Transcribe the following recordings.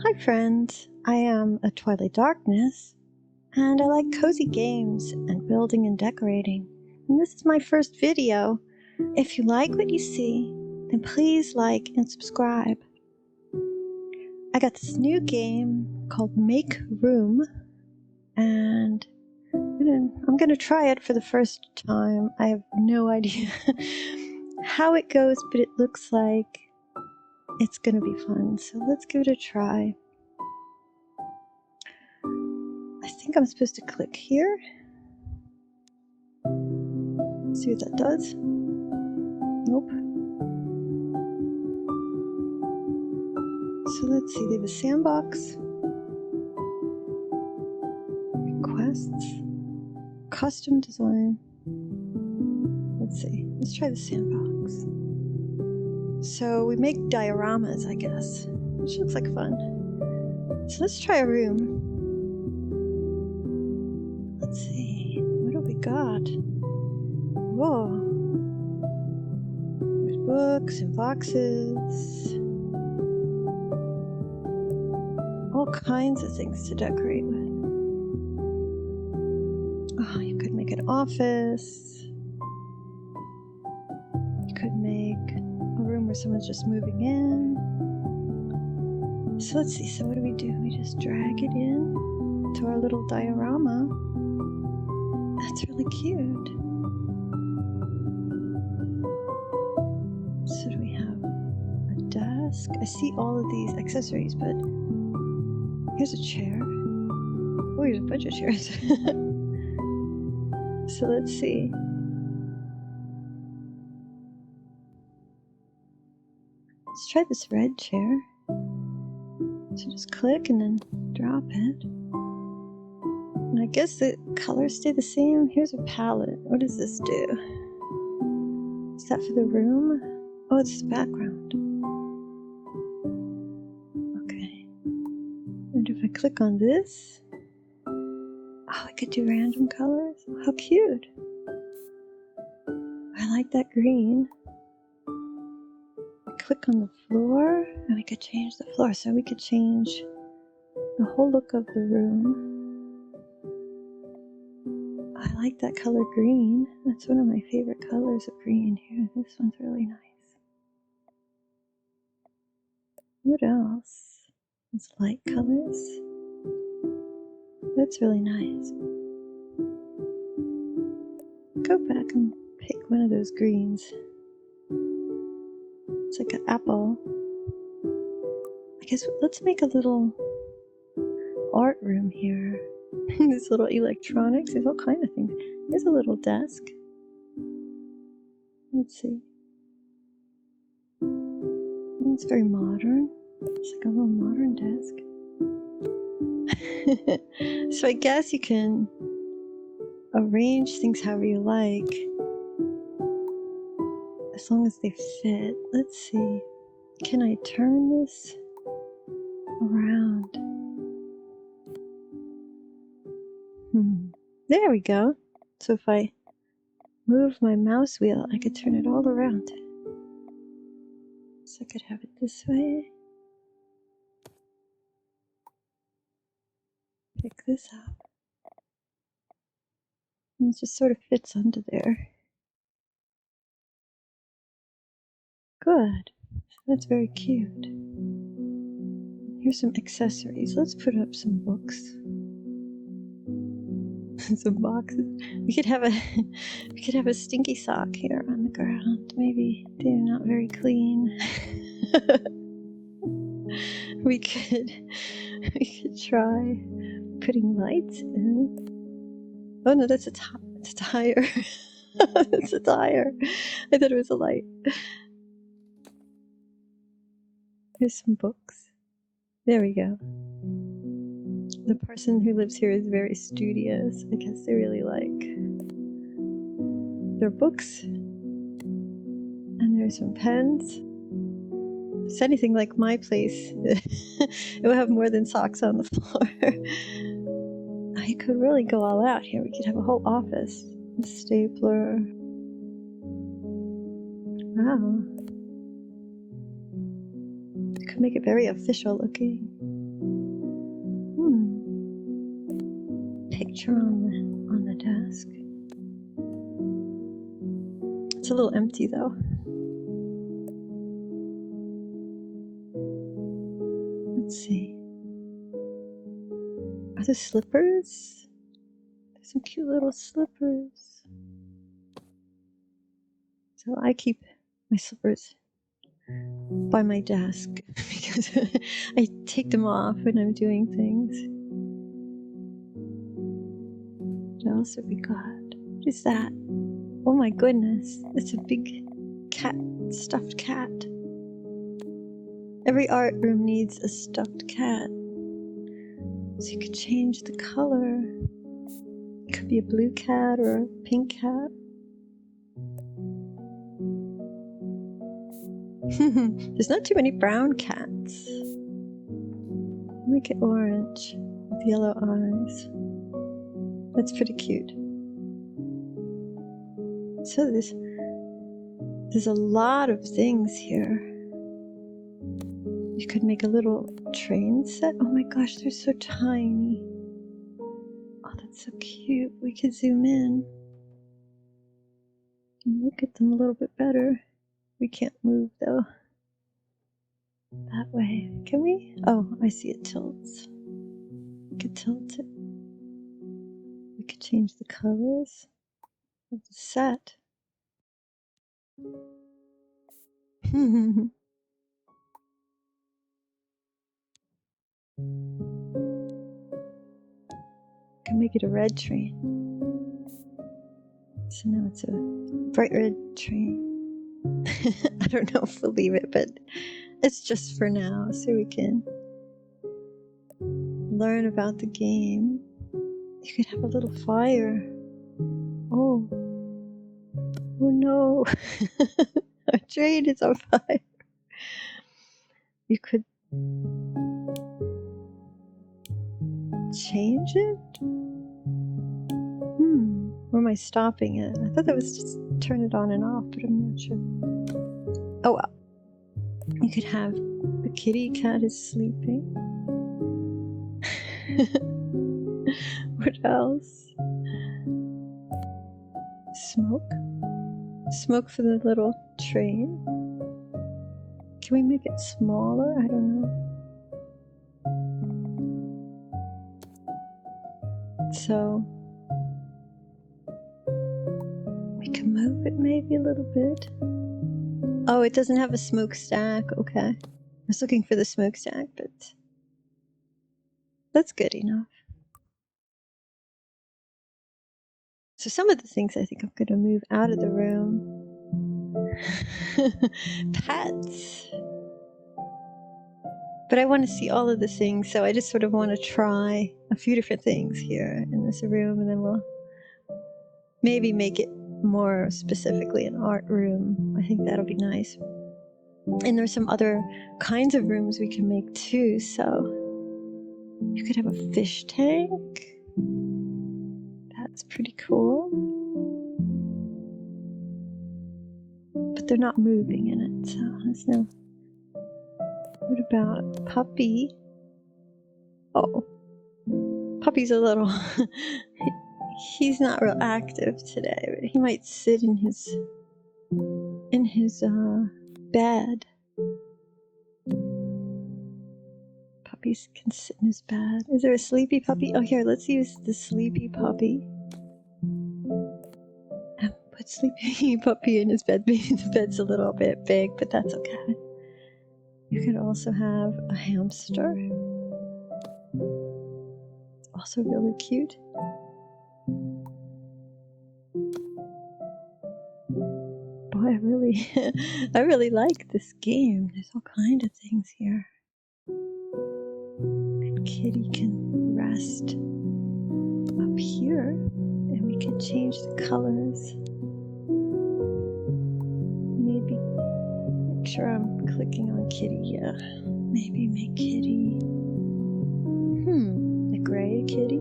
Hi friends, I am a Twilight Darkness, and I like cozy games and building and decorating, and this is my first video. If you like what you see, then please like and subscribe. I got this new game called Make Room, and I'm gonna try it for the first time. I have no idea how it goes, but it looks like it's gonna be fun, so let's give it a try. I think I'm supposed to click here. See what that does. Nope. So let's see, they have a sandbox. Requests. Custom design. Let's see, let's try the sandbox. So we make dioramas, I guess, which looks like fun. So let's try a room. Let's see, what do we got? Whoa. There's books and boxes. All kinds of things to decorate with. Oh, you could make an office. You could make a room where someone's just moving in. So let's see, so what do? We just drag it in to our little diorama. That's really cute. So do we have a desk? I see all of these accessories, but here's a chair. Oh, here's a bunch of chairs. So let's see. Let's try this red chair. So just click and then drop it. And I guess the colors stay the same. Here's a palette. What does this do? Is that for the room? Oh, it's the background. Okay. And if I click on this, oh, I could do random colors. Oh, how cute. I like that green. Click on the floor and we could change the floor, so we could change the whole look of the room. I like that color green. That's one of my favorite colors of green here. This one's really nice. What else? It's light colors. That's really nice. Go back and pick one of those greens. It's like an apple. I guess let's make a little art room here. This little electronics, there's all kinds of things. There's a little desk. Let's see. It's very modern. It's like a little modern desk. So I guess you can arrange things however you like, as long as they fit. Let's see. Can I turn this around? There we go. So if I move my mouse wheel, I could turn it all around. So I could have it this way. Pick this up. And it just sort of fits under there. Good. So that's very cute. Here's some accessories. Let's put up some books. Some boxes. We could have a stinky sock here on the ground. Maybe they're not very clean. we could try putting lights in. Oh no, that's a tire. That's a tire. I thought it was a light. Here's some books. There we go. The person who lives here is very studious. I guess they really like their books. And there's some pens. If it's anything like my place, it would have more than socks on the floor. I could really go all out here. We could have a whole office. A stapler. Wow. You could make it very official looking. picture on the desk. It's a little empty though. Let's see. Are there slippers? There's some cute little slippers. So I keep my slippers by my desk because I take them off when I'm doing things. What else have we got? What is that? Oh my goodness, it's a big cat, stuffed cat. Every art room needs a stuffed cat. So you could change the color. It could be a blue cat or a pink cat. There's not too many brown cats. Make it orange with yellow eyes. That's pretty cute. So there's a lot of things here. You could make a little train set. Oh my gosh, they're so tiny. Oh, that's so cute. We could zoom in and look at them a little bit better. We can't move though. That way. Can we? Oh, I see it tilts. We could tilt it. We could change the colors of the set. Can make it a red train. So now it's a bright red train. I don't know if we'll leave it, but it's just for now so we can learn about the game. You could have a little fire. Oh. Oh no. Our train is on fire. You could change it? Or am I stopping it? I thought that was just turn it on and off, but I'm not sure. Oh well. You could have the kitty cat is sleeping. What else? Smoke. Smoke for the little train. Can we make it smaller? I don't know. So we can move it maybe a little bit. Oh, it doesn't have a smokestack. Okay. I was looking for the smokestack, but that's good enough. So some of the things I think I'm going to move out of the room. Pets. But I want to see all of the things, so I just sort of want to try a few different things here in this room, and then we'll maybe make it more specifically an art room. I think that'll be nice. And there's some other kinds of rooms we can make too, so you could have a fish tank. That's pretty cool. But they're not moving in it, so there's no... What about a puppy? Oh, puppy's a little... He's not real active today, but he might sit in his bed. Puppies can sit in his bed. Is there a sleepy puppy? Oh, here, let's use the sleepy puppy. And put sleepy puppy in his bed. Maybe the bed's a little bit big, but that's okay. You could also have a hamster. Also really cute. Boy, I really like this game. There's all kinds of things here. And Kitty can rest up here, and we can change the colors. Maybe make sure I'm clicking on Kitty. Yeah, maybe make Kitty. The gray Kitty.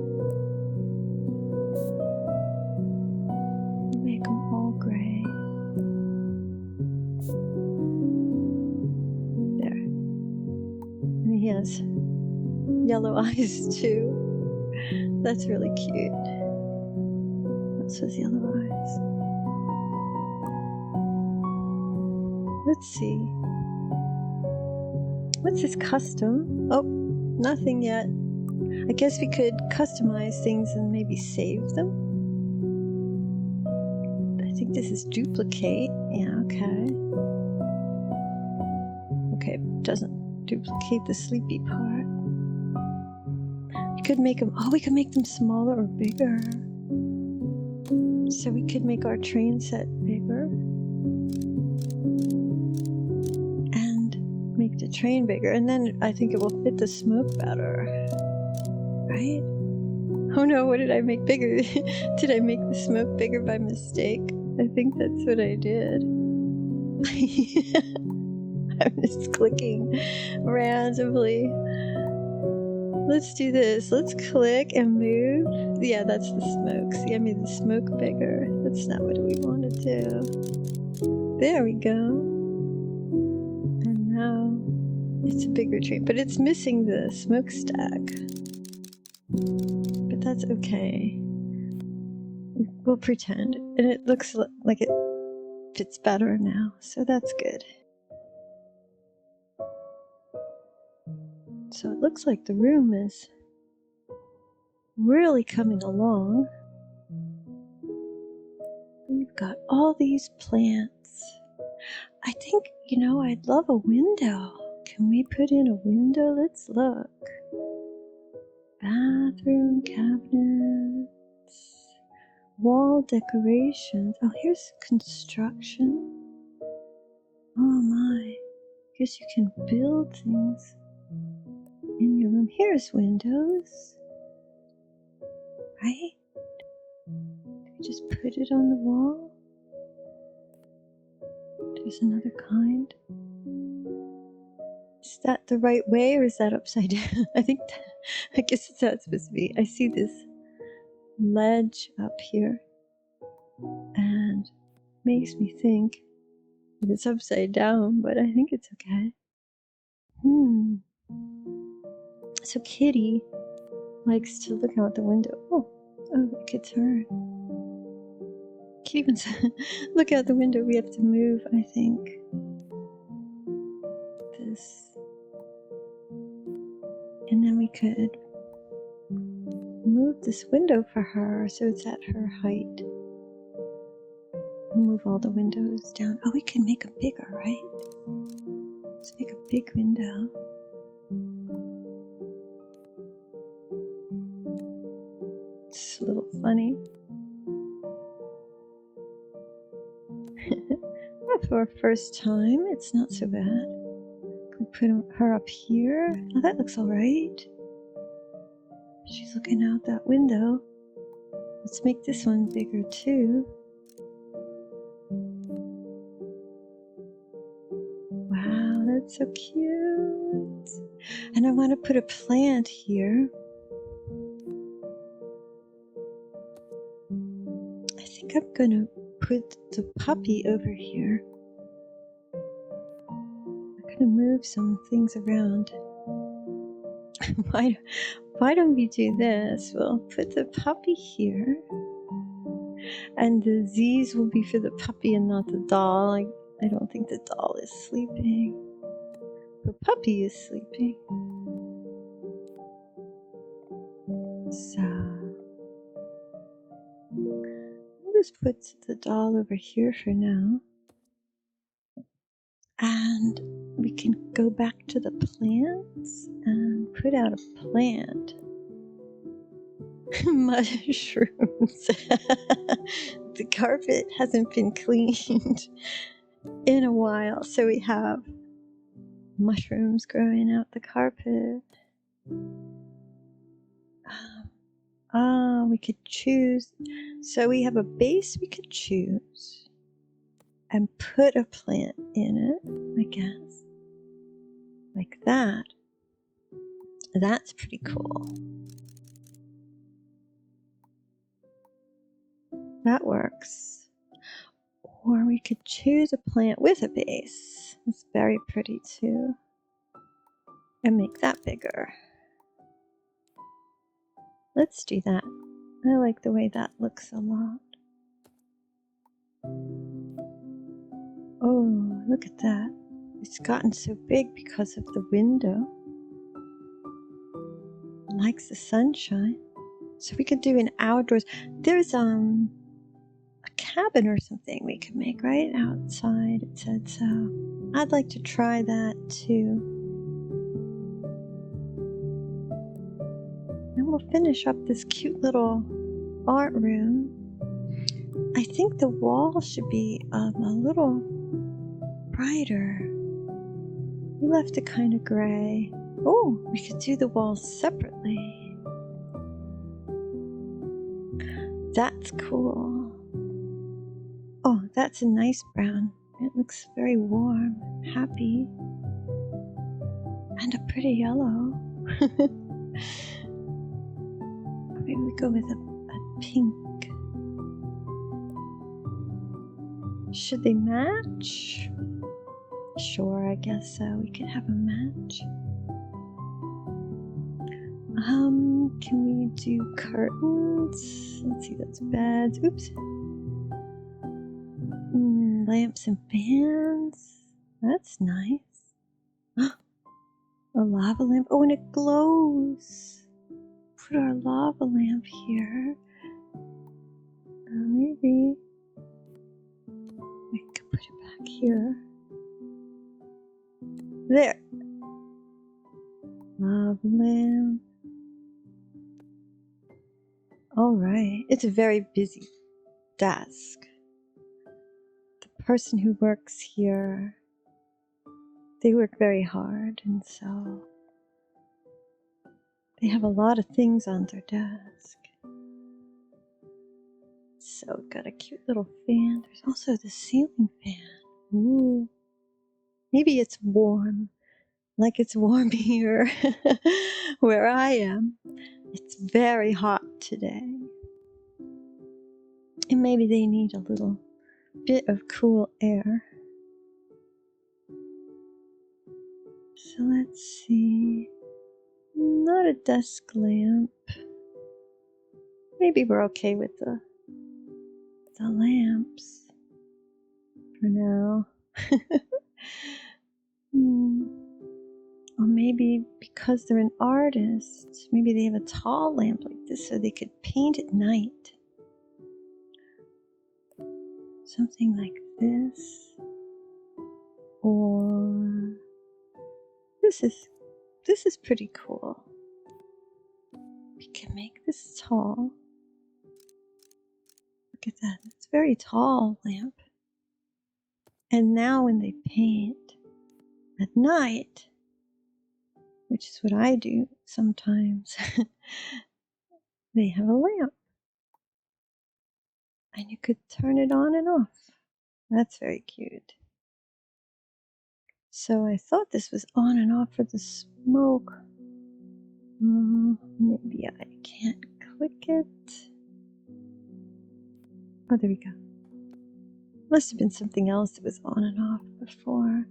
Make them all gray. There. And he has yellow eyes too. That's really cute. That's with the other eyes. Let's see. What's this custom? Oh, nothing yet. I guess we could customize things and maybe save them. I think this is duplicate. Yeah, okay. Okay, doesn't duplicate the sleepy part. We could make them, we could make them smaller or bigger. So we could make our train set bigger. And make the train bigger. And then I think it will fit the smoke better. Right? Oh no, what did I make bigger? Did I make the smoke bigger by mistake? I think that's what I did. I'm just clicking randomly. Let's do this. Let's click and move. Yeah, that's the smoke. See, I made the smoke bigger. That's not what we want to do. There we go. And now it's a bigger train, but it's missing the smokestack. But that's okay. We'll pretend. And it looks like it fits better now, so that's good. So it looks like the room is really coming along. We've got all these plants. I think, I'd love a window. Can we put in a window? Let's look. Bathroom cabinets. Wall decorations. Oh, here's construction. Oh my. Guess you can build things in your room. Here's windows. Right? Just put it on the wall. There's another kind. Is that the right way or is that upside down? I guess it's how it's supposed to be. I see this ledge up here and makes me think that it's upside down, but I think it's okay. So Kitty likes to look out the window. Oh, look, it's her. Kitty wants to look out the window. We have to move, I think. This. And then we could move this window for her so it's at her height. Move all the windows down. Oh, we can make them bigger, right? Let's make a big window. It's a little funny. For our first time, it's not so bad. We put her up here. Oh, that looks all right. She's looking out that window. Let's make this one bigger too. Wow, that's so cute. And I want to put a plant here. I think I'm gonna put the puppy over here. I'm gonna move some things around. Why don't we do this? We'll put the puppy here. And the Z's will be for the puppy and not the doll. I don't think the doll is sleeping. The puppy is sleeping. So I'll just put the doll over here for now. And we can go back to the plants and put out a plant. Mushrooms. The carpet hasn't been cleaned in a while, so we have mushrooms growing out the carpet. We could choose. So we have a base we could choose and put a plant in it, I guess. Like that. That's pretty cool. That works. Or we could choose a plant with a base. It's very pretty too. And make that bigger. Let's do that. I like the way that looks a lot. Oh, look at that. It's gotten so big because of the window. It likes the sunshine. So we could do an outdoors. There's a cabin or something we could make right outside. It said so. I'd like to try that too. And we'll finish up this cute little art room. I think the wall should be a little brighter. We left it kind of gray. Oh, we could do the walls separately. That's cool. Oh, that's a nice brown. It looks very warm, happy, and a pretty yellow. Maybe we go with a pink. Should they match? Sure, I guess so. We could have a match. Can we do curtains? Let's see, that's beds. Oops. Lamps and fans. That's nice. A lava lamp. Oh, and it glows. Put our lava lamp here. Maybe we could put it back here. There. Lava lamp. All right. It's a very busy desk. The person who works here, they work very hard, and so they have a lot of things on their desk. So we've got a cute little fan. There's also the ceiling fan. Ooh. Maybe it's warm, like it's warm here where I am. It's very hot today. And maybe they need a little bit of cool air. So let's see. Not a desk lamp. Maybe we're okay with the lamps for now. Or maybe because they're an artist, maybe they have a tall lamp like this so they could paint at night. Something like this. Or this is pretty cool. We can make this tall. Look at that. It's a very tall lamp. And now when they paint at night, which is what I do sometimes, they have a lamp. And you could turn it on and off. That's very cute. So I thought this was on and off for the smoke. Maybe I can't click it. Oh, there we go. Must have been something else that was on and off before.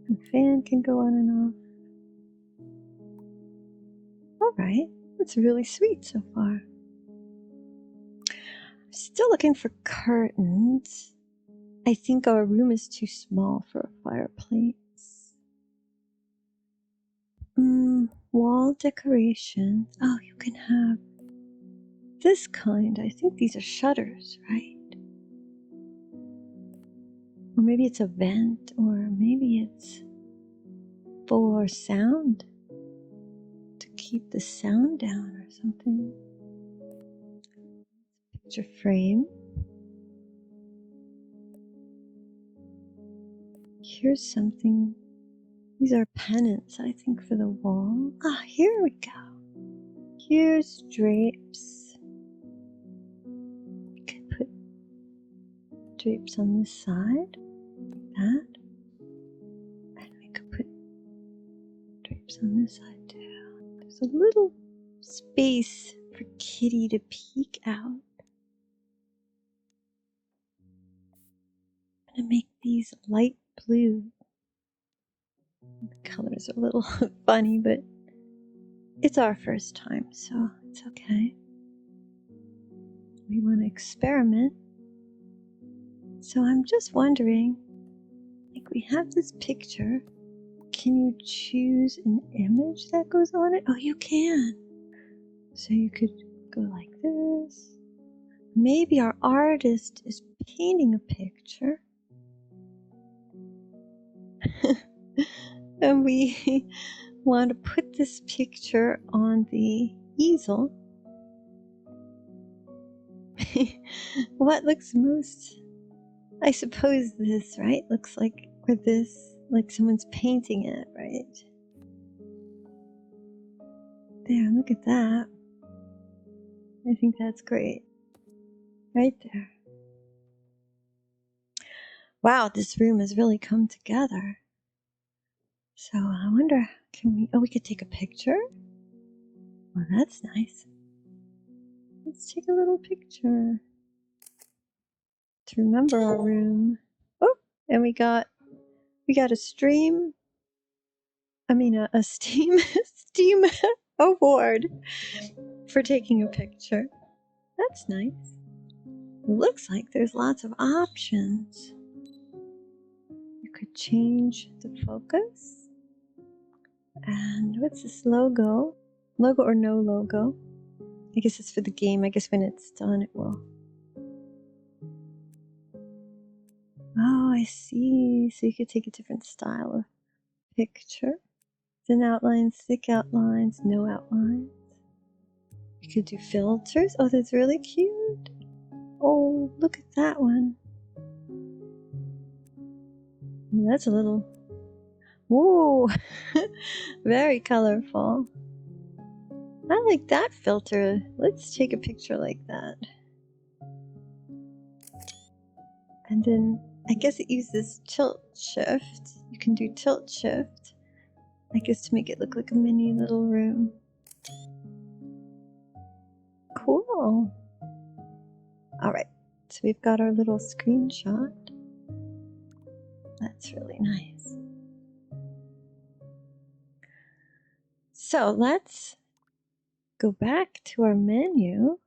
The fan can go on and off. All right, that's really sweet so far. I'm still looking for curtains. I think our room is too small for a fireplace. Wall decorations. Oh, you can have this kind. I think these are shutters, right? Or maybe it's a vent, or maybe it's for sound, to keep the sound down or something. Picture frame. Here's something. These are pennants, I think, for the wall. Ah, here we go. Here's drapes. We could put drapes on this side, like that. And we could put drapes on this side too. There's a little space for Kitty to peek out. I'm gonna make these light blue. The colors are a little funny, but It's our first time, so it's okay. We want to experiment. So I'm just wondering, like, we have this picture. Can you choose an image that goes on it? Oh, you can. So you could go like this. Maybe our artist is painting a picture. And we want to put this picture on the easel. What looks most, I suppose this, right? Looks like, or this, like someone's painting it, right? There, look at that. I think that's great. Right there. Wow, this room has really come together. So I wonder, we could take a picture? Well, that's nice. Let's take a little picture to remember our room. Oh, and we got a Steam Steam award for taking a picture. That's nice. It looks like there's lots of options. You could change the focus. And what's this logo? Logo or no logo? I guess it's for the game. I guess when it's done it will. Oh, I see. So you could take a different style of picture. Thin outlines, thick outlines, no outlines. You could do filters. Oh, that's really cute. Oh, look at that one. That's a little... Whoa! Very colorful. I like that filter. Let's take a picture like that. And then I guess it uses tilt shift. You can do tilt shift, I guess, to make it look like a mini little room. Cool. All right, so we've got our little screenshot. That's really nice. So let's go back to our menu.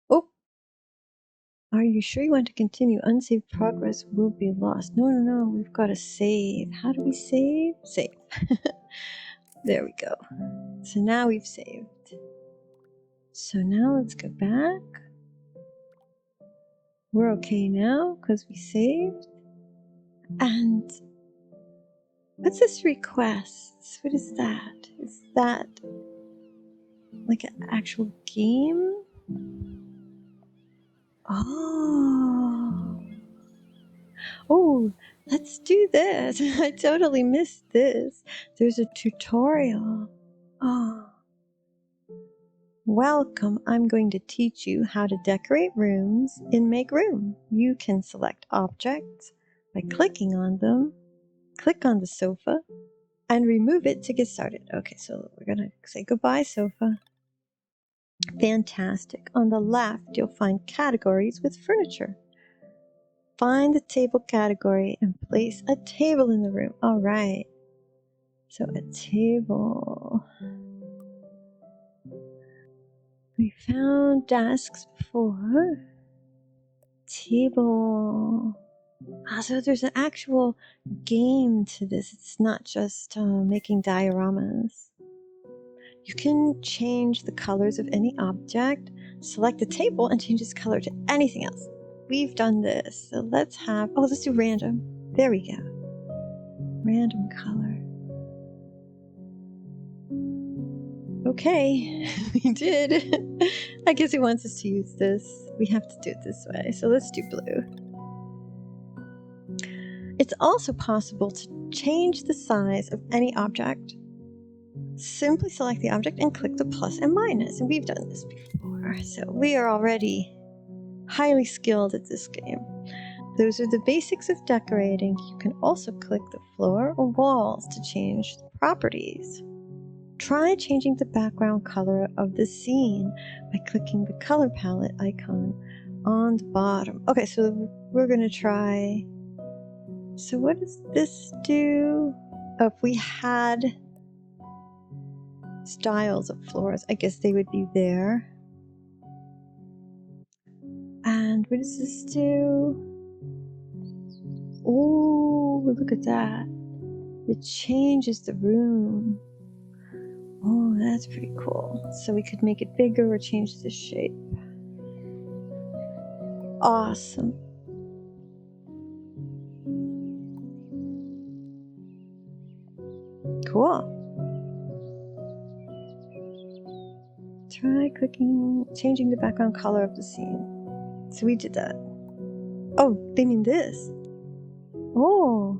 Oh, are you sure you want to continue? Unsaved progress will be lost. No, we've got to save. How do we save? Save. There we go. So now we've saved. So now let's go back. We're okay now because we saved. And what's this requests? What is that? Is that like an actual game? Oh, let's do this. I totally missed this. There's a tutorial. Oh. Welcome. I'm going to teach you how to decorate rooms in Make Room. You can select objects by clicking on them. Click on the sofa and remove it to get started. Okay, so we're going to say goodbye, sofa. Fantastic. On the left, you'll find categories with furniture. Find the table category and place a table in the room. All right. So a table. We found desks before. Table. So there's an actual game to this. It's not just making dioramas. You can change the colors of any object. Select the table and change its color to anything else. We've done this. So let's do random. There we go. Random color. Okay, we did. I guess he wants us to use this. We have to do it this way. So let's do blue. It's also possible to change the size of any object. Simply select the object and click the plus and minus. And we've done this before. So we are already highly skilled at this game. Those are the basics of decorating. You can also click the floor or walls to change the properties. Try changing the background color of the scene by clicking the color palette icon on the bottom. Okay, so we're going to try. So what does this do? Oh, if we had styles of floors. I guess they would be there. And what does this do? Oh, look at that. It changes the room. Oh, that's pretty cool. So we could make it bigger or change the shape. Awesome. Cool. Try changing the background color of the scene. So we did that. Oh, they mean this. Oh.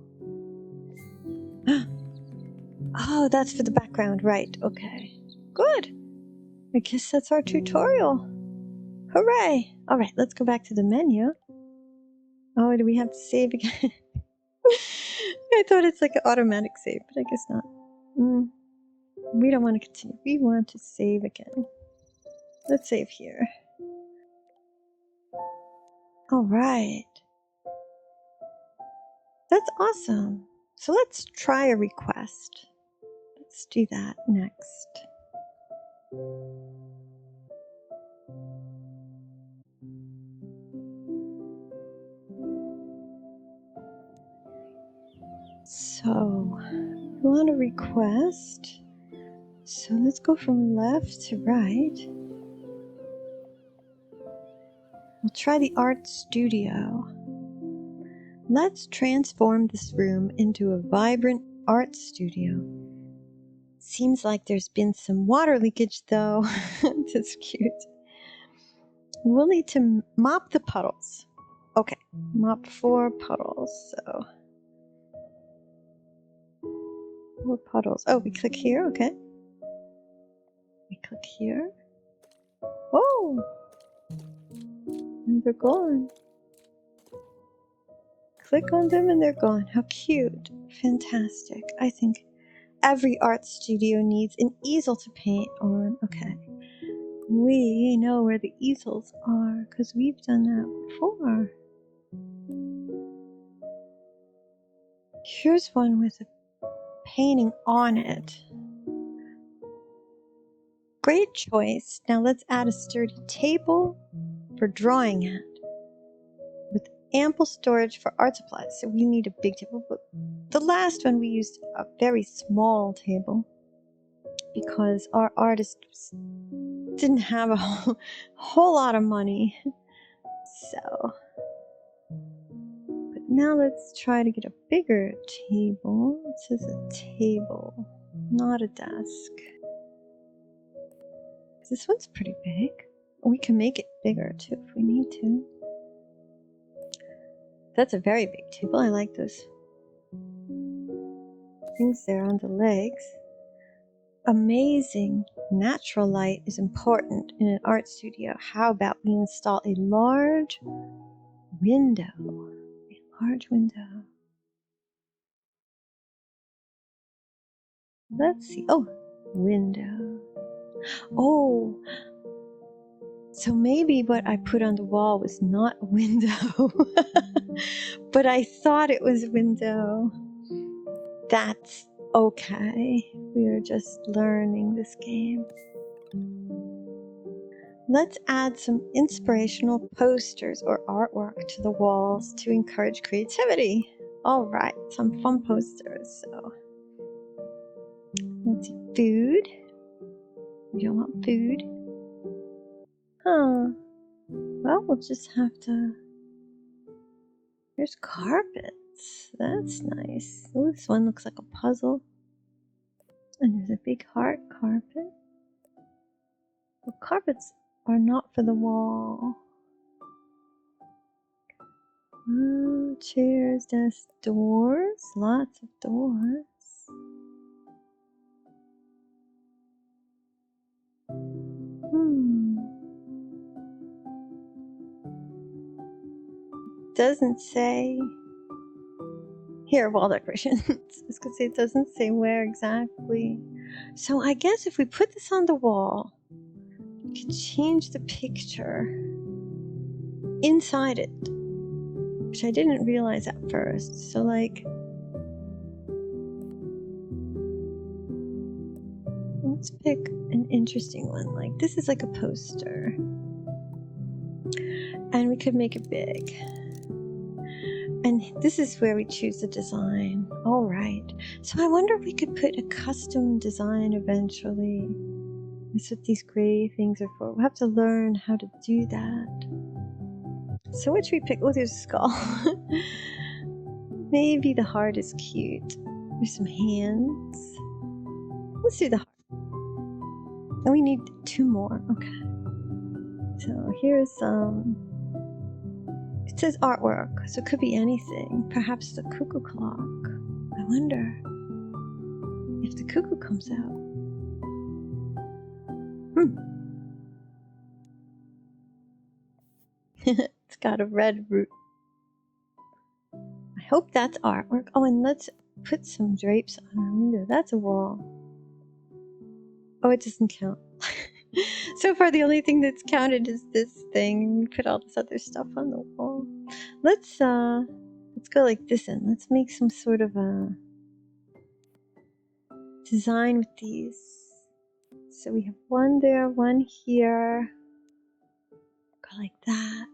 Oh, that's for the background, right. Okay. Good. I guess that's our tutorial. Hooray. All right, let's go back to the menu. Oh, do we have to save again? I thought it's like an automatic save, but I guess not. We don't want to continue. We want to save again. Let's save here. All right. That's awesome. So let's try a request. Let's do that next. So, we want a request. So let's go from left to right. We'll try the art studio. Let's transform this room into a vibrant art studio. Seems like there's been some water leakage though. That's cute. We'll need to mop the puddles. Okay, mop 4 puddles, so 4 puddles. Oh, we click here, okay. We click here. Oh! And they're gone. Click on them and they're gone. How cute. Fantastic. I think every art studio needs an easel to paint on. Okay. We know where the easels are because we've done that before. Here's one with a painting on it. Great choice. Now let's add a sturdy table for drawing at with ample storage for art supplies. So we need a big table. But the last one we used a very small table because our artist didn't have a whole lot of money. So, but now let's try to get a bigger table. It says a table, not a desk. This one's pretty big. We can make it bigger too if we need to. That's a very big table. I like those things there on the legs. Amazing natural light is important in an art studio. How about we install a large window? A large window. Let's see. Oh, window. Oh, so maybe what I put on the wall was not a window, but I thought it was a window. That's okay. We are just learning this game. Let's add some inspirational posters or artwork to the walls to encourage creativity. All right, some fun posters. So let's see, food. We don't want food. Huh. Well, we'll just have to. There's carpets. That's nice. Oh, this one looks like a puzzle. And there's a big heart carpet. Well, carpets are not for the wall. Chairs, desks, doors. Lots of doors. Doesn't say here wall decorations. I was gonna say it doesn't say where exactly. So I guess if we put this on the wall, we could change the picture inside it, which I didn't realize at first. So like, Let's pick an interesting one. Like this is like a poster. And we could make it big. And this is where we choose the design. All right. So I wonder if we could put a custom design eventually. That's what these gray things are for. We'll have to learn how to do that. So what should we pick? Oh, there's a skull. Maybe the heart is cute. There's some hands. Let's do the heart. And we need 2 more. Okay. So here's it says artwork, so it could be anything. Perhaps the cuckoo clock. I wonder if the cuckoo comes out. It's got a red root. I hope that's artwork. Oh, and let's put some drapes on our window. That's a wall. Oh, it doesn't count. So far, the only thing that's counted is this thing. We put all this other stuff on the wall. Let's go like this and let's make some sort of a design with these. So we have one there, one here. Go like that.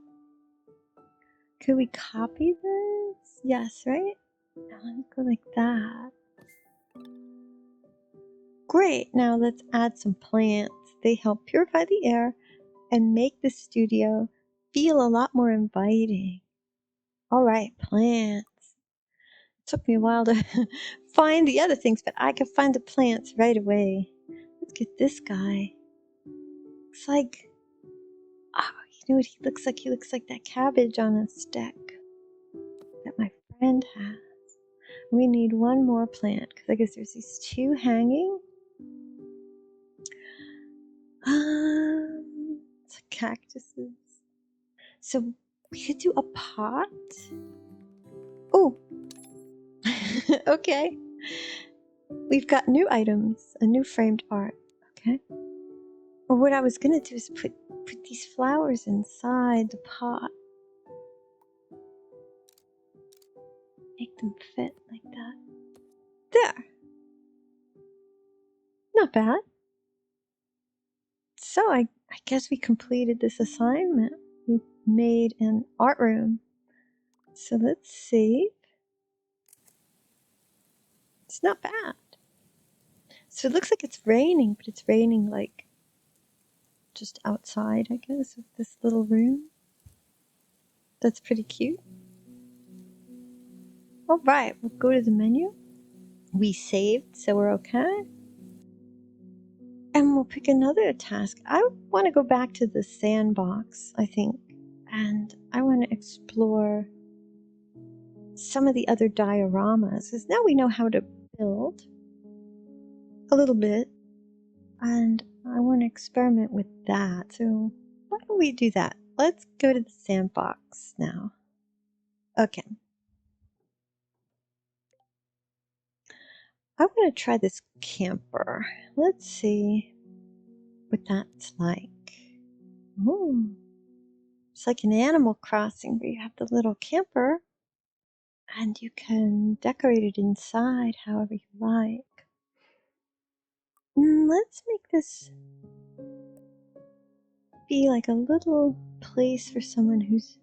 Could we copy this? Yes, right? Now let's go like that. Great, now let's add some plants. They help purify the air and make the studio feel a lot more inviting. All right, plants. It took me a while to find the other things, but I could find the plants right away. Let's get this guy. Looks like, oh, you know what he looks like? He looks like that cabbage on a stick that my friend has. We need one more plant because I guess there's these 2 hanging. It's like cactuses. So we could do a pot. Oh, okay. We've got new items, a new framed art. Okay. Or what I was gonna do is put these flowers inside the pot. Make them fit like that. There. Not bad. So I guess we completed this assignment. We made an art room. So let's save. It's not bad. So it looks like it's raining, but it's raining like just outside, I guess, of this little room. That's pretty cute. All right, we'll go to the menu. We saved, so we're okay. And we'll pick another task. I want to go back to the sandbox, I think, and I want to explore some of the other dioramas, because now we know how to build a little bit, and I want to experiment with that. So why don't we do that? Let's go to the sandbox now. Okay. I want to try this camper. Let's see what that's like. Ooh. It's like an Animal Crossing where you have the little camper and you can decorate it inside however you like. Let's make this be like a little place for someone who's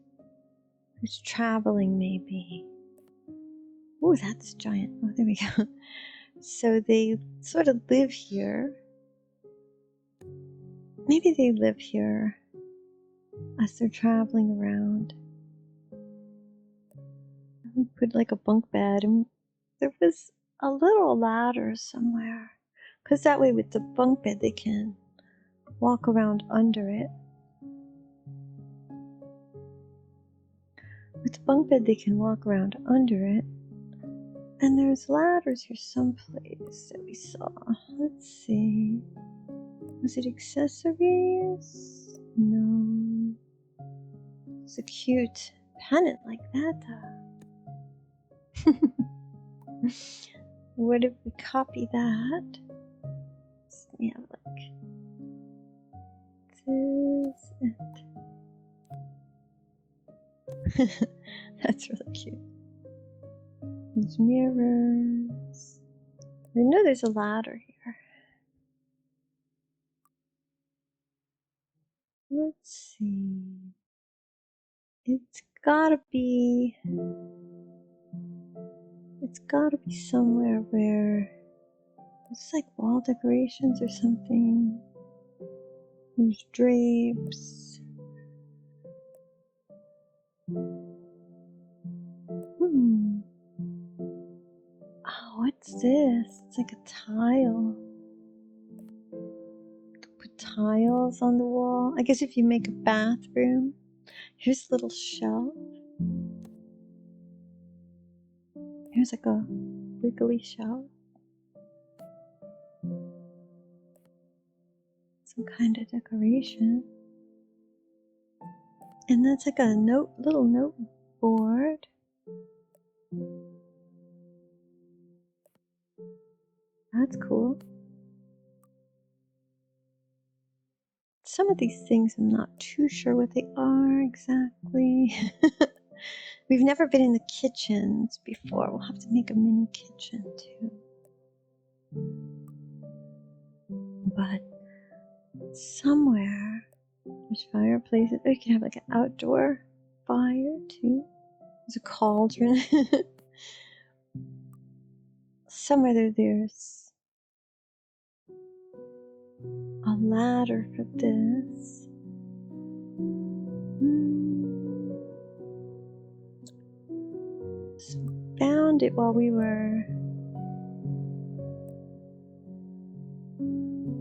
traveling, maybe. Oh, that's giant. Oh, there we go. So they sort of live here. Maybe they live here as they're traveling around. We put like a bunk bed, and there was a little ladder somewhere, because that way with the bunk bed they can walk around under it. With the bunk bed they can walk around under it. And there's ladders here someplace that we saw. Let's see. Was it accessories? No. It's a cute pennant like that though. What if we copy that? Let me have a look. This and that's really cute. There's mirrors. I know there's a ladder here. Let's see. It's gotta be somewhere where it's like wall decorations or something. There's drapes. Oh, what's this? It's like a tile. Put tiles on the wall. I guess if you make a bathroom. Here's a little shelf. Here's like a wiggly shelf. Some kind of decoration. And that's like a little note board. That's cool. Some of these things I'm not too sure what they are exactly. We've never been in the kitchens before. We'll have to make a mini kitchen too. But somewhere there's fireplaces. Oh, you can have like an outdoor fire too. There's a cauldron. Somewhere there's a ladder for this. Found it while we were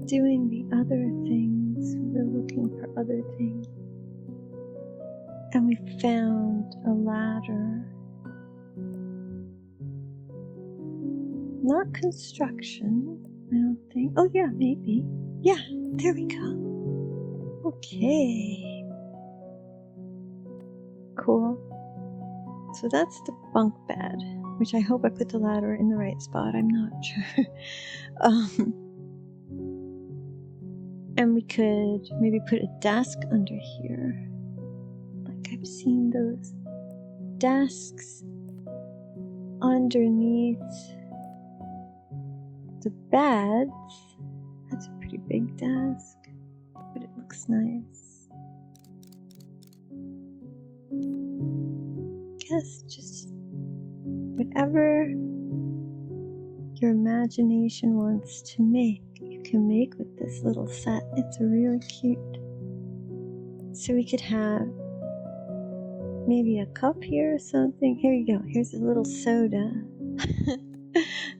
doing the other things. We were looking for other things. And we found a ladder. Not construction, I don't think. Oh yeah, maybe. Yeah, there we go. Okay. Cool. So that's the bunk bed, which I hope I put the ladder in the right spot. I'm not sure. And we could maybe put a desk under here. Like I've seen those desks underneath the beds. That's a pretty big desk, but it looks nice. Guess just whatever your imagination wants to make, you can make with this little set. It's really cute. So we could have maybe a cup here or something. Here you go. Here's a little soda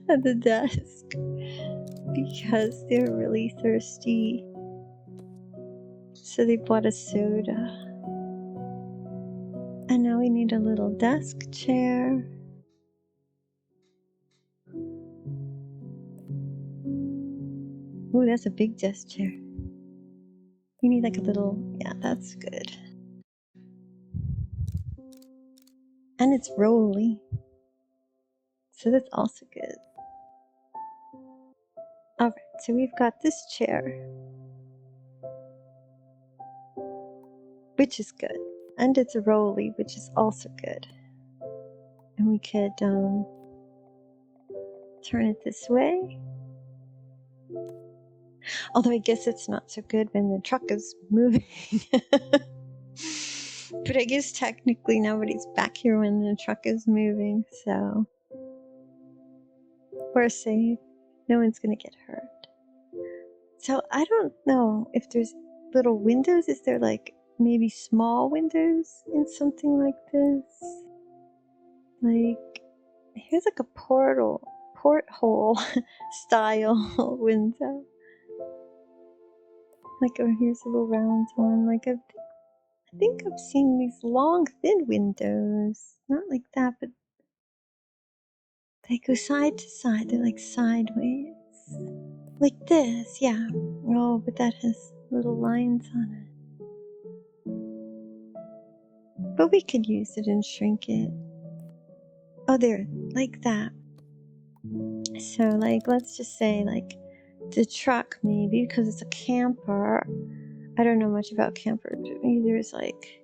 at the desk because they're really thirsty. So they bought a soda. And now we need a little desk chair. Ooh, that's a big desk chair. You need like a little, yeah, that's good. And it's rolly. So that's also good. Alright, so we've got this chair, which is good. And it's a rolly, which is also good. And we could turn it this way. Although I guess it's not so good when the truck is moving. But I guess technically nobody's back here when the truck is moving, so we're safe. No one's gonna get hurt. So I don't know if there's little windows. Is there like maybe small windows in something like this? Like, here's like a porthole style window. Like, oh, here's a little round one. Like, I think I've seen these long, thin windows. Not like that, but they go side to side. They're like sideways. Like this, yeah. Oh, but that has little lines on it. But we could use it and shrink it. Oh, there, like that. So, like, let's just say, like, the truck maybe, because it's a camper. I don't know much about campers, but maybe there's, like,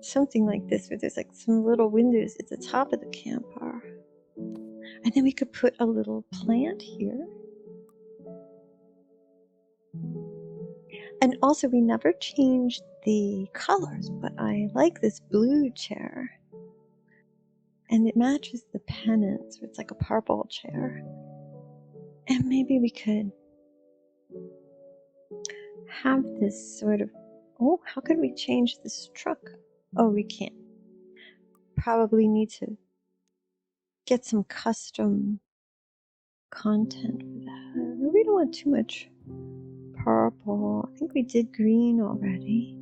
something like this where there's, like, some little windows at the top of the camper. And then we could put a little plant here. And also, we never changed the colors, but I like this blue chair. And it matches the pennants, so it's like a purple chair. And maybe we could have this sort of, oh, how could we change this truck? Oh, we can't. Probably need to get some custom content for that. We don't want too much purple. I think we did green already.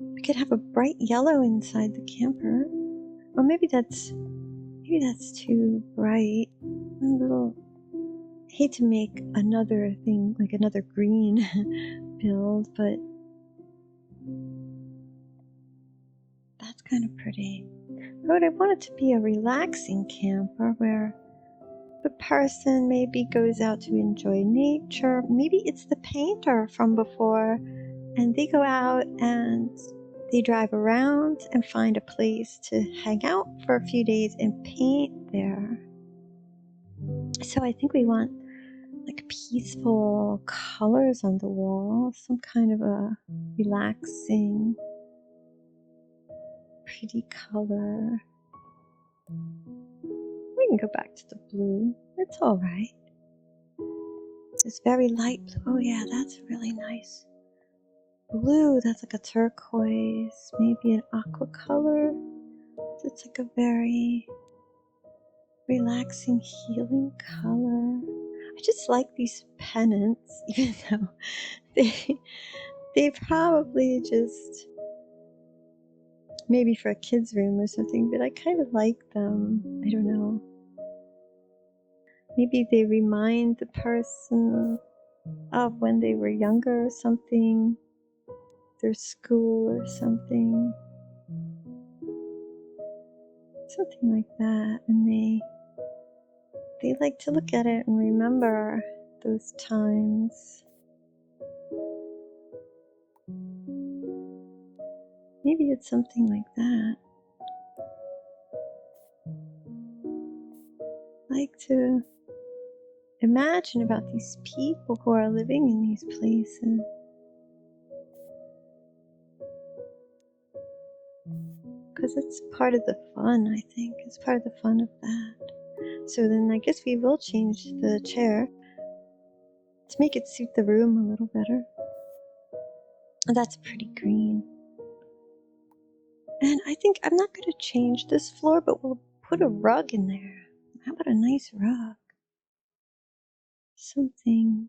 We could have a bright yellow inside the camper. Or maybe that's too bright. A little, I hate to make another thing, like another green build, but that's kind of pretty. But I want it to be a relaxing camper where the person maybe goes out to enjoy nature. Maybe it's the painter from before, and they go out and they drive around and find a place to hang out for a few days and paint there. So I think we want like peaceful colors on the wall, some kind of a relaxing, pretty color. We can go back to the blue. It's all right. It's very light blue. Oh yeah, that's really nice. Blue, that's like a turquoise, maybe an aqua color. It's like a very relaxing, healing color. I just like these pennants, even though they probably just maybe for a kid's room or something, but I kind of like them. I don't know. Maybe they remind the person of when they were younger or something, their school or something like that, and they like to look at it and remember those times. Maybe it's something like that. I like to imagine about these people who are living in these places. Because it's part of the fun, I think. It's part of the fun of that. So then I guess we will change the chair to make it suit the room a little better. And that's pretty green. And I think I'm not going to change this floor, but we'll put a rug in there. How about a nice rug? Something.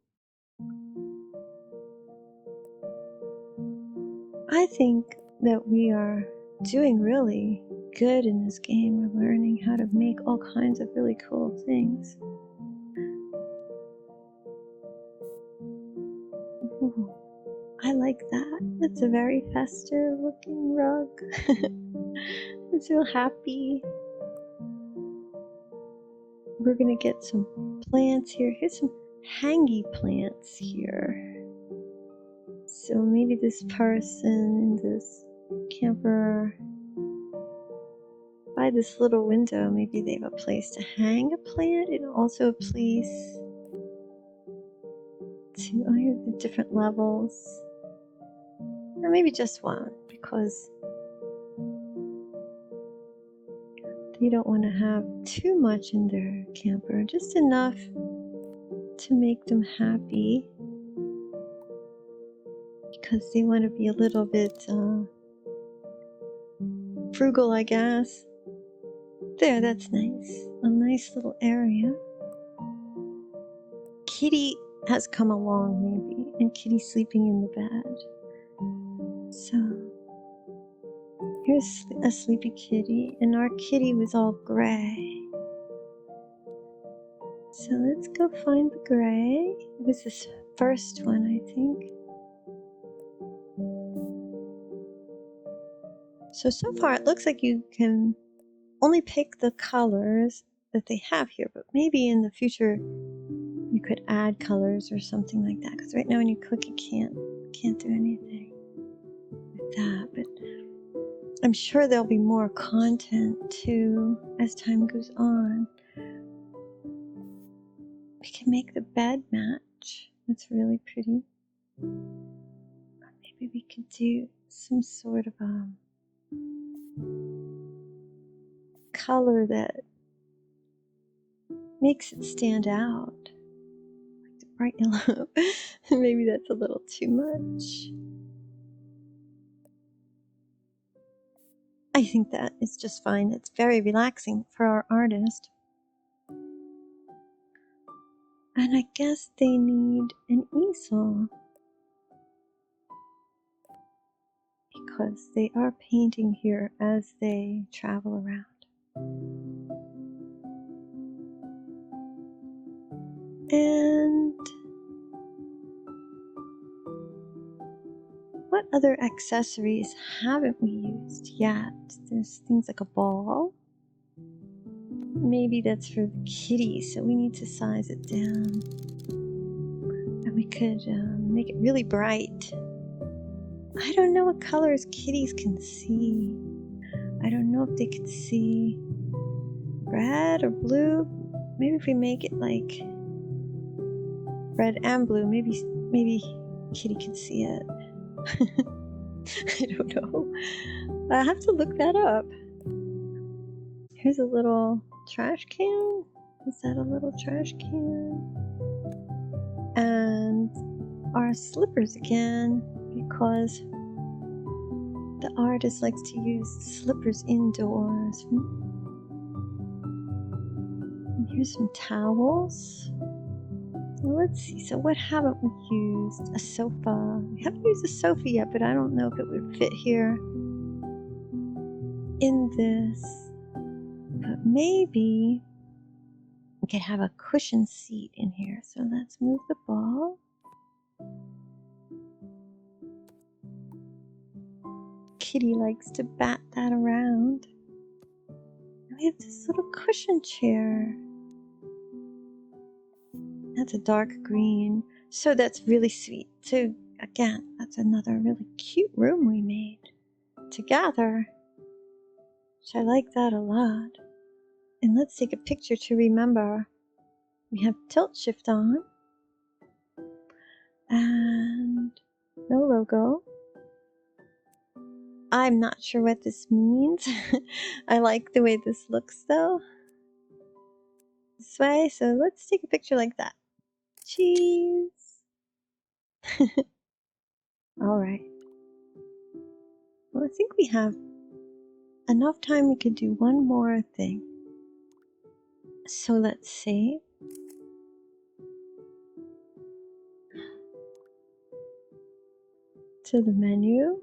I think that we are doing really good in this game. We're learning how to make all kinds of really cool things. Ooh, I like that. That's a very festive looking rug. I feel happy. We're gonna get some plants here. Here's some hangy plants here. So maybe this person in this camper, by this little window, maybe they have a place to hang a plant and also a place to, I have the different levels. Or maybe just one, because they don't want to have too much in their camper, just enough to make them happy, because they want to be a little bit frugal, I guess. There, that's nice. A nice little area. Kitty has come along, maybe, and Kitty's sleeping in the bed. So here's a sleepy kitty, and our kitty was all gray. So let's go find the gray. It was this first one, I think. So far it looks like you can only pick the colors that they have here, but maybe in the future you could add colors or something like that, because right now when you click you can't do anything with that. But I'm sure there'll be more content too as time goes on. We can make the bed match. That's really pretty. Maybe we could do some sort of color that makes it stand out. Like the bright yellow. Maybe that's a little too much. I think that is just fine. It's very relaxing for our artist. And I guess they need an easel, because they are painting here as they travel around. And what other accessories haven't we used yet? There's things like a ball. Maybe that's for the kitty, so we need to size it down. And we could make it really bright. I don't know what colors kitties can see. I don't know if they can see red or blue. Maybe if we make it like red and blue, maybe kitty can see it. I don't know. I have to look that up. Here's a little trash can. Is that a little trash can? And our slippers again, because the artist likes to use slippers indoors. And here's some towels. Let's see, so what haven't we used? A sofa. We haven't used a sofa yet, but I don't know if it would fit here in this. But maybe we could have a cushion seat in here. So let's move the ball. Kitty likes to bat that around. And we have this little cushion chair. That's a dark green. So that's really sweet. So again, that's another really cute room we made together. Which I like that a lot. And let's take a picture to remember. We have tilt shift on. And no logo. I'm not sure what this means. I like the way this looks though. This way, so let's take a picture like that. Cheese. All right. Well, I think we have enough time. We could do one more thing. So let's save. To the menu.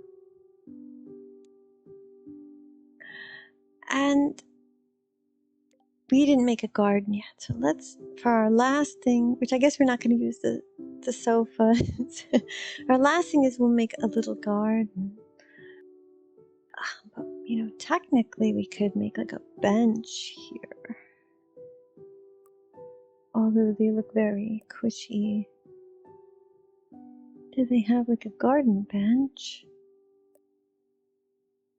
And we didn't make a garden yet. So let's, for our last thing, which I guess we're not going to use the sofa. Our last thing is we'll make a little garden. But, you know, technically we could make like a bench here. Although they look very cushy. Do they have like a garden bench?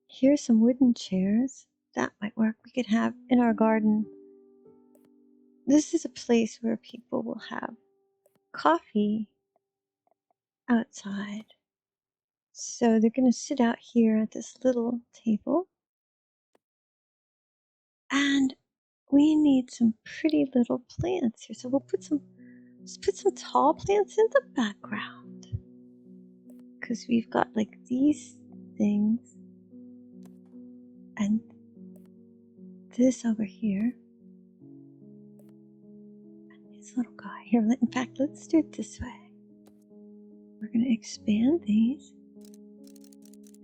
Here's some wooden chairs. That might work. We could have in our garden. This is a place where people will have coffee outside. So they're going to sit out here at this little table. And we need some pretty little plants here. So let's put some tall plants in the background. Because we've got like these things. And this over here. And this little guy here. In fact, let's do it this way. We're going to expand these.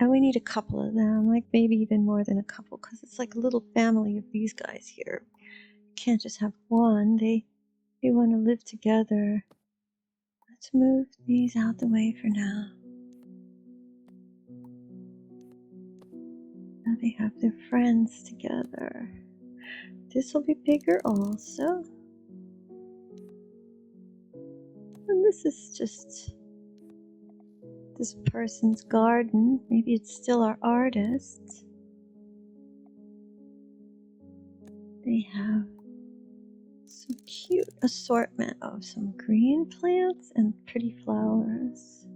And we need a couple of them, like maybe even more than a couple, because it's like a little family of these guys here. You can't just have one. They want to live together. Let's move these out the way for now. Now they have their friends together. This will be bigger also. And this is just this person's garden. Maybe it's still our artist. They have some cute assortment of some green plants and pretty flowers.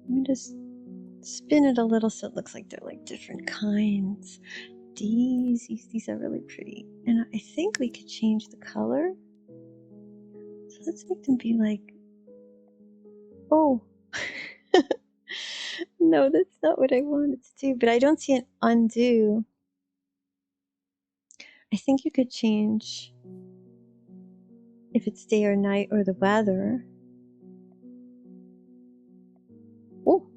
Let me just spin it a little so it looks like they're like different kinds. These are really pretty. And I think we could change the color. So let's make them be like, oh, no, that's not what I wanted to do, but I don't see an undo. I think you could change if it's day or night or the weather. Oh,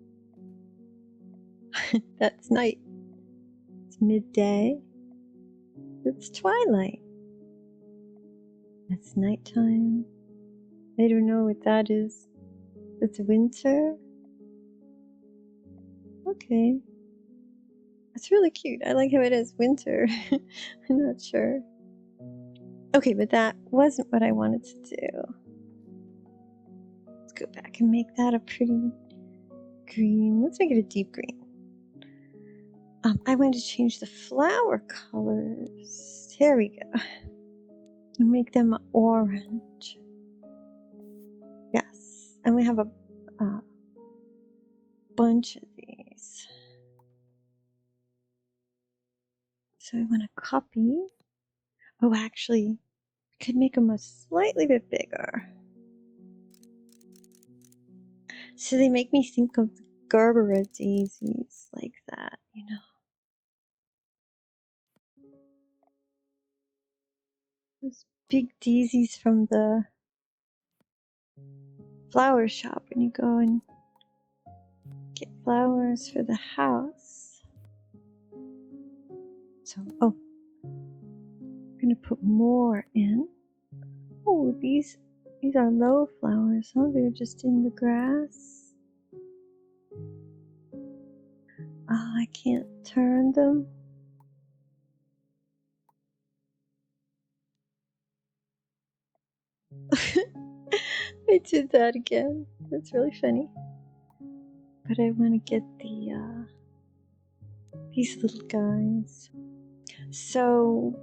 that's night. It's midday. It's twilight. That's nighttime. I don't know what that is. It's winter. Okay. It's really cute. I like how it is winter. I'm not sure. Okay, but that wasn't what I wanted to do. Let's go back and make that a pretty green. Let's make it a deep green. I want to change the flower colors. Here we go. And make them orange. Yes. And we have a bunch of these. So I want to copy. Oh, actually, I could make them a slightly bit bigger. So they make me think of the Gerbera daisies like that, you know. Those big daisies from the flower shop when you go and get flowers for the house. So, oh, I'm gonna put more in. Oh, these are low flowers, huh? They're just in the grass. Oh, I can't turn them. I did that again. That's really funny. But I want to get these little guys. So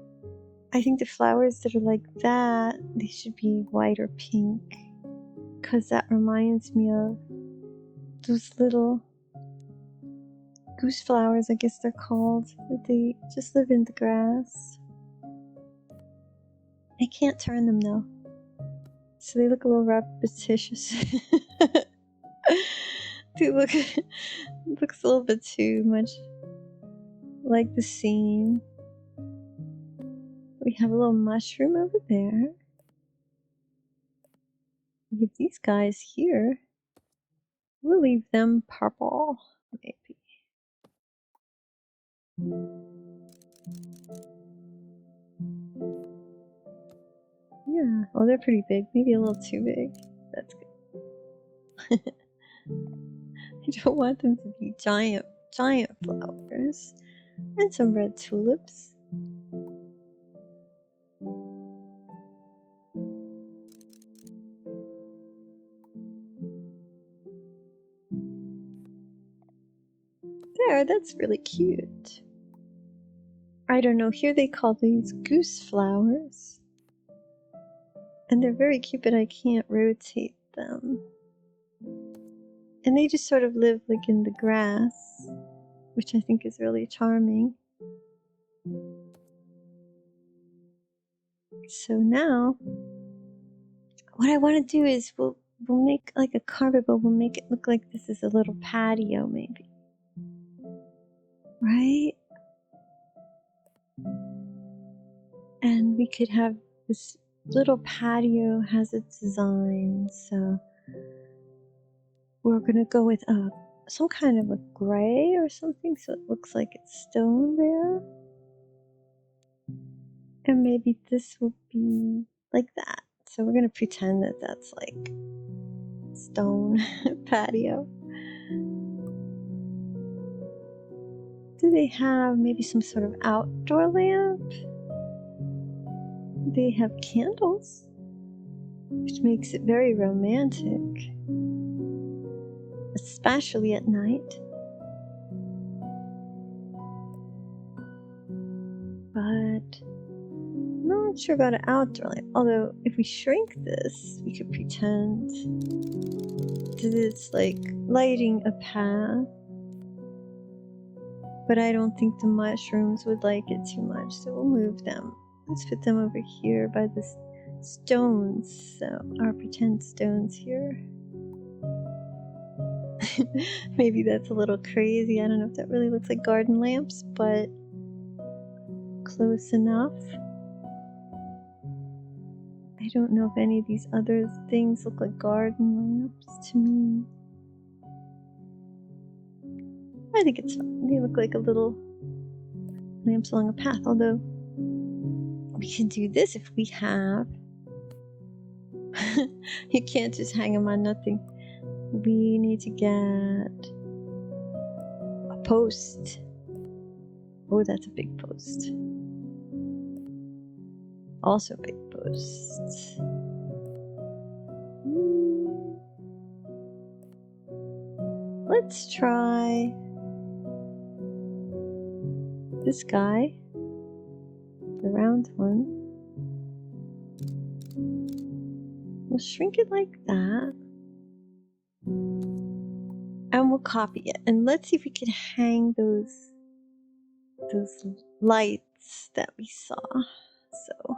I think the flowers that are like that, they should be white or pink, because that reminds me of those little goose flowers, I guess they're called, that they just live in the grass. I can't turn them though, so they look a little repetitious. They look, it looks a little bit too much like the scene. We have a little mushroom over there. We have these guys here. We'll leave them purple, maybe. Yeah, oh, they're pretty big. Maybe a little too big. That's good. I don't want them to be giant flowers. And some red tulips. There, that's really cute. I don't know, here they call these goose flowers. And they're very cute, but I can't rotate them. And they just sort of live like in the grass, which I think is really charming. So now, what I want to do is we'll make like a carpet, but we'll make it look like this is a little patio, maybe. Right? And we could have this little patio has its design, so we're gonna go with some kind of a gray or something, so it looks like it's stone there. And maybe this will be like that. So we're gonna pretend that that's like stone patio. Do they have maybe some sort of outdoor lamp? They have candles, which makes it very romantic, especially at night. But I'm not not sure about an outdoor lamp, although if we shrink this, we could pretend that it's like lighting a path. But I don't think the mushrooms would like it too much, so we'll move them. Let's put them over here by the stones, so our pretend stones here. Maybe that's a little crazy. I don't know if that really looks like garden lamps, but close enough. I don't know if any of these other things look like garden lamps to me. I think it's fine. They look like a little lamps along a path, although we can do this if we have. You can't just hang them on nothing. We need to get a post. Oh, that's a big post. Also a big post. Let's try this guy, the round one. We'll shrink it like that. And we'll copy it. And let's see if we can hang those lights that we saw. So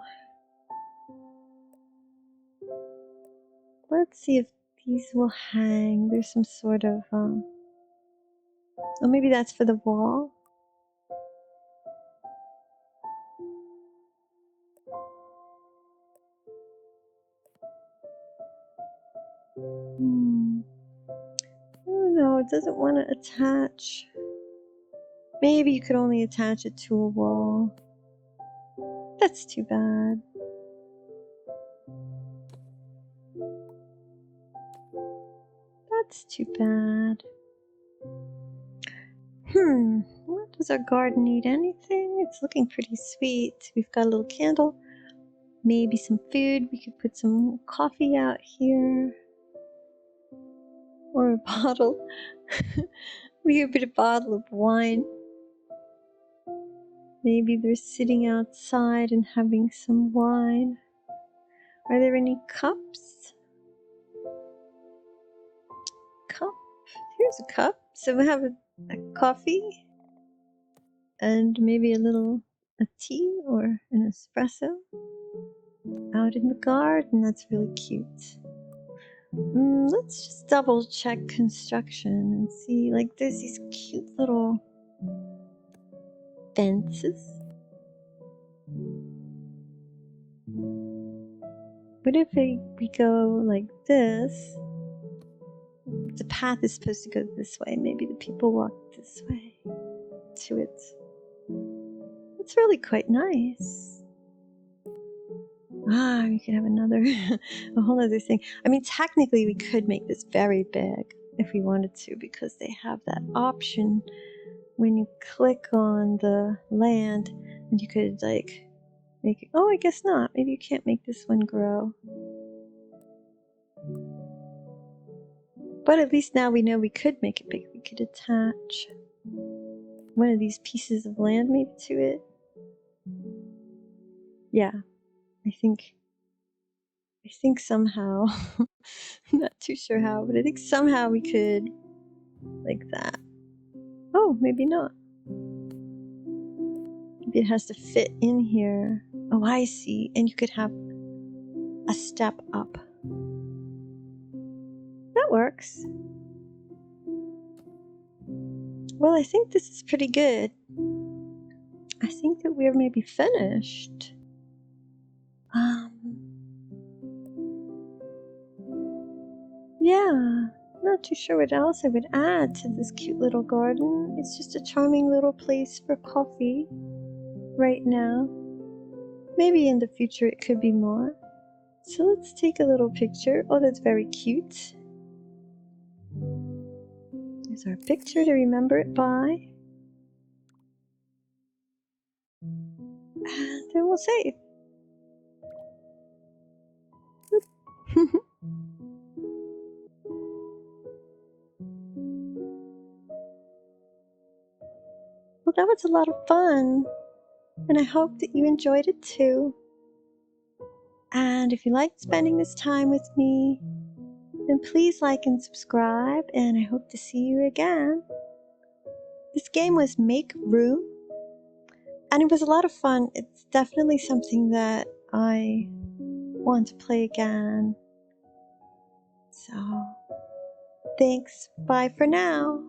let's see if these will hang. There's some sort of oh, maybe that's for the wall. Oh no, it doesn't want to attach. Maybe you could only attach it to a wall. That's too bad. That's too bad. What does our garden need? Anything? It's looking pretty sweet. We've got a little candle. Maybe some food. We could put some coffee out here. Or a bottle. We could put a bottle of wine. Maybe they're sitting outside and having some wine. Are there any cups? Cup? Here's a cup. So we have a coffee and maybe a tea or an espresso out in the garden. That's really cute. Let's just double check construction and see, like, there's these cute little fences. What if we go like this? The path is supposed to go this way. Maybe the people walk this way to it. It's really quite nice. We could have a whole other thing. I mean, technically we could make this very big if we wanted to, because they have that option when you click on the land, and you could like make it. Oh, I guess not. Maybe you can't make this one grow. But at least now we know we could make it big. We could attach one of these pieces of land maybe to it. Yeah, I think somehow, I'm not too sure how, but I think somehow we could, like that. Oh, maybe not. Maybe it has to fit in here. Oh, I see. And you could have a step up. That works. Well, I think this is pretty good. I think that we're maybe finished. Yeah, not too sure what else I would add to this cute little garden. It's just a charming little place for coffee right now. Maybe in the future it could be more. So let's take a little picture. Oh, that's very cute. There's our picture to remember it by. And then we'll save. Well, that was a lot of fun. And I hope that you enjoyed it too. And if you liked spending this time with me, then please like and subscribe, and I hope to see you again. This game was Make Room, and it was a lot of fun. It's definitely something that I want to play again. So, thanks. Bye for now.